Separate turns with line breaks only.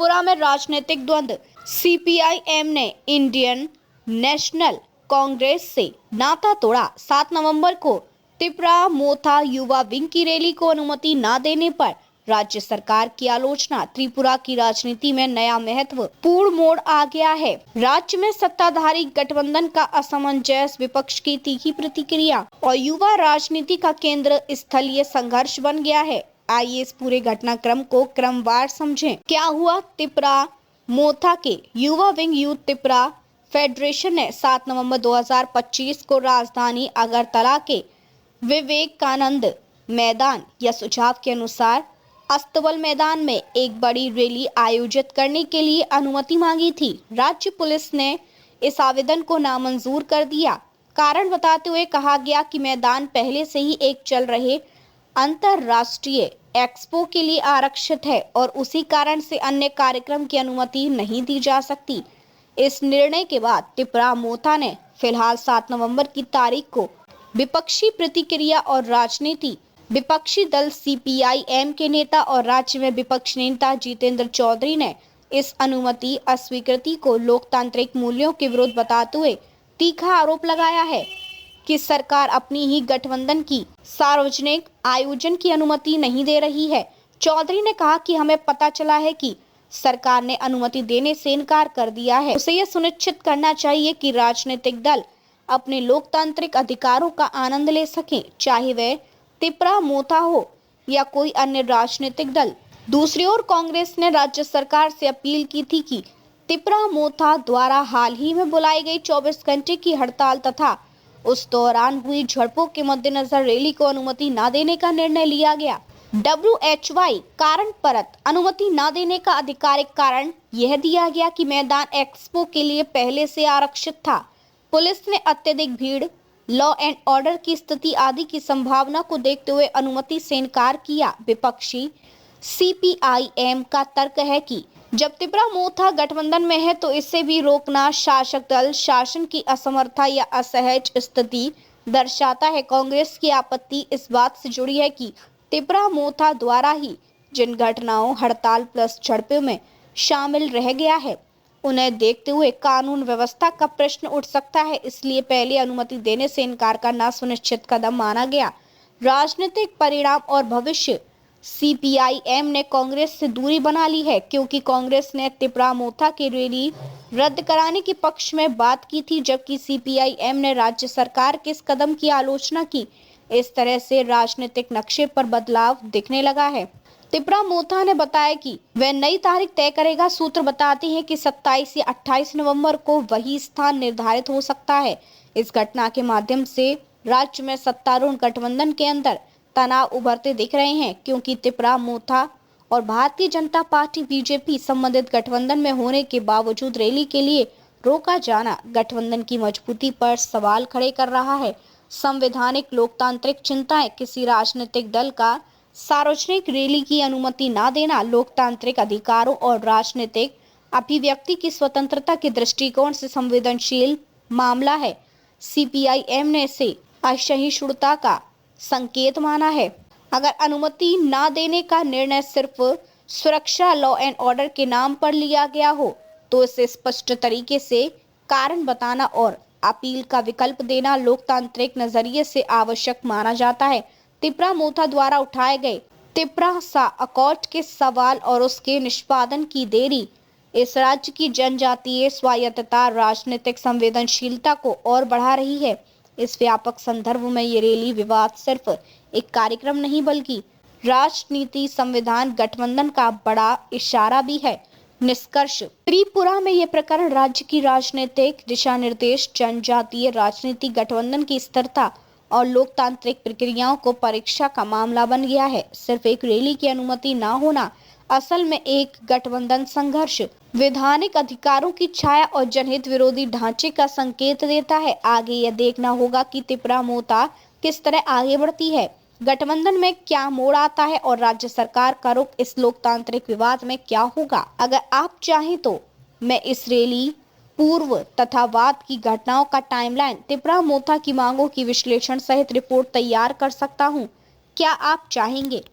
त्रिपुरा में राजनीतिक द्वंद्व। सीपीआई-एम ने इंडियन नेशनल कांग्रेस से नाता तोड़ा। 7 नवंबर को त्रिपुरा मोथा युवा विंग की रैली को अनुमति न देने पर राज्य सरकार की आलोचना। त्रिपुरा की राजनीति में नया महत्वपूर्ण मोड़ आ गया है। राज्य में सत्ताधारी गठबंधन का असमंजस, विपक्ष की तीखी प्रतिक्रिया और युवा राजनीति का केंद्र स्थलीय संघर्ष बन गया है। आइए इस पूरे घटनाक्रम को क्रमवार समझें। क्या हुआ? त्रिपुरा मोथा के युवा विंग यूथ त्रिपुरा फेडरेशन ने 7 नवंबर 2025 को राजधानी अगरतला के विवेकानंद मैदान या सुझाव के अनुसार अस्तबल मैदान में एक बड़ी रैली आयोजित करने के लिए अनुमति मांगी थी। राज्य पुलिस ने इस आवेदन को नामंजूर कर दिया। कारण बताते हुए कहा गया कि मैदान पहले से ही एक चल रहे अंतरराष्ट्रीय एक्सपो के लिए आरक्षित है और उसी कारण से अन्य कार्यक्रम की अनुमति नहीं दी जा सकती। इस निर्णय के बाद त्रिपुरा मोथा ने फिलहाल 7 नवंबर की तारीख को विपक्षी प्रतिक्रिया और राजनीति विपक्षी दल सीपीआई-एम के नेता और राज्य में विपक्ष नेता जितेंद्र चौधरी ने इस अनुमति अस्वीकृति को लोकतांत्रिक मूल्यों के विरुद्ध बताते हुए तीखा आरोप लगाया है कि सरकार अपनी ही गठबंधन की सार्वजनिक आयोजन की अनुमति नहीं दे रही है। चौधरी ने कहा कि हमें पता चला है कि सरकार ने अनुमति देने से इनकार कर दिया है। उसे यह सुनिश्चित करना चाहिए कि राजनीतिक दल अपने लोकतांत्रिक अधिकारों का आनंद ले सकें, चाहे वह त्रिपुरा मोथा हो या कोई अन्य राजनीतिक दल। दूसरी ओर कांग्रेस ने राज्य सरकार से अपील की थी कि त्रिपुरा मोथा द्वारा हाल ही में बुलाई गई 24 घंटे की हड़ताल तथा उस दौरान हुई झड़पों के मद्देनजर रैली को अनुमति न देने का निर्णय लिया गया। WHY कारण परत अनुमति न देने का आधिकारिक कारण यह दिया गया कि मैदान एक्सपो के लिए पहले से आरक्षित था। पुलिस ने अत्यधिक भीड़, लॉ एंड ऑर्डर की स्थिति आदि की संभावना को देखते हुए अनुमति से इनकार किया। विपक्षी सीपीआई-एम का तर्क है कि जब त्रिपुरा मोथा गठबंधन में है तो इसे भी रोकना शासक दल शासन की असमर्थता या असहज स्थिति दर्शाता है। कांग्रेस की आपत्ति इस बात से जुड़ी है कि त्रिपुरा मोथा द्वारा ही जिन घटनाओं, हड़ताल प्लस झड़पों में शामिल रह गया है, उन्हें देखते हुए कानून व्यवस्था का प्रश्न उठ सकता है। इसलिए पहले अनुमति देने से इनकार करना सुनिश्चित कदम माना गया। राजनीतिक परिणाम और भविष्य। सीपीआई-एम ने कांग्रेस से दूरी बना ली है क्योंकि कांग्रेस ने त्रिपुरा मोथा की रैली रद्द कराने के पक्ष में बात की थी, जबकि सीपीआई-एम ने राज्य सरकार के इस कदम की आलोचना की। इस तरह से राजनीतिक नक्शे पर बदलाव दिखने लगा है। त्रिपुरा मोथा ने बताया कि वह नई तारीख तय करेगा। सूत्र बताते हैं कि 27 या 28 नवंबर को वही स्थान निर्धारित हो सकता है। इस घटना के माध्यम से राज्य में सत्तारूढ़ गठबंधन के अंदर तनाव उभरते दिख रहे हैं, क्योंकि त्रिपुरा मोथा और भारतीय जनता पार्टी बीजेपी संबंधित गठबंधन में होने के बावजूद रैली के लिए रोका जाना गठबंधन की मजबूती पर सवाल खड़े कर रहा है। संवैधानिक लोकतांत्रिक चिंताएं। किसी राजनीतिक दल का सार्वजनिक रैली की अनुमति न देना लोकतांत्रिक अधिकारों और राजनीतिक अभिव्यक्ति की स्वतंत्रता के दृष्टिकोण से संवेदनशील मामला है। सीपीआई-एम ने इसे असहिष्णुता का संकेत माना है। अगर अनुमति न देने का निर्णय सिर्फ सुरक्षा, लॉ एंड ऑर्डर के नाम पर लिया गया हो तो इसे स्पष्ट तरीके से कारण बताना और अपील का विकल्प देना लोकतांत्रिक नजरिए से आवश्यक माना जाता है। त्रिपुरा मोथा द्वारा उठाए गए त्रिपुरा सा अकॉर्ड के सवाल और उसके निष्पादन की देरी इस राज्य की जनजातीय स्वायत्तता, राजनीतिक संवेदनशीलता को और बढ़ा रही है। इस व्यापक संदर्भ में ये रैली विवाद सिर्फ एक कार्यक्रम नहीं बल्कि राजनीति, संविधान, गठबंधन का बड़ा इशारा भी है। निष्कर्ष। त्रिपुरा में यह प्रकरण राज्य की राजनीतिक दिशा निर्देश, जनजातीय राजनीति, गठबंधन की स्थिरता और लोकतांत्रिक प्रक्रियाओं को परीक्षा का मामला बन गया है। सिर्फ एक रैली की अनुमति न होना असल में एक गठबंधन संघर्ष, वैधानिक अधिकारों की छाया और जनहित विरोधी ढांचे का संकेत देता है। आगे यह देखना होगा कि त्रिपुरा मोथा किस तरह आगे बढ़ती है, गठबंधन में क्या मोड़ आता है और राज्य सरकार का रुख इस लोकतांत्रिक विवाद में क्या होगा। अगर आप चाहें तो मैं इस रैली पूर्व तथा बाद की घटनाओं का टाइमलाइन, त्रिपुरा मोथा की मांगों की विश्लेषण सहित रिपोर्ट तैयार कर सकता हूं। क्या आप चाहेंगे?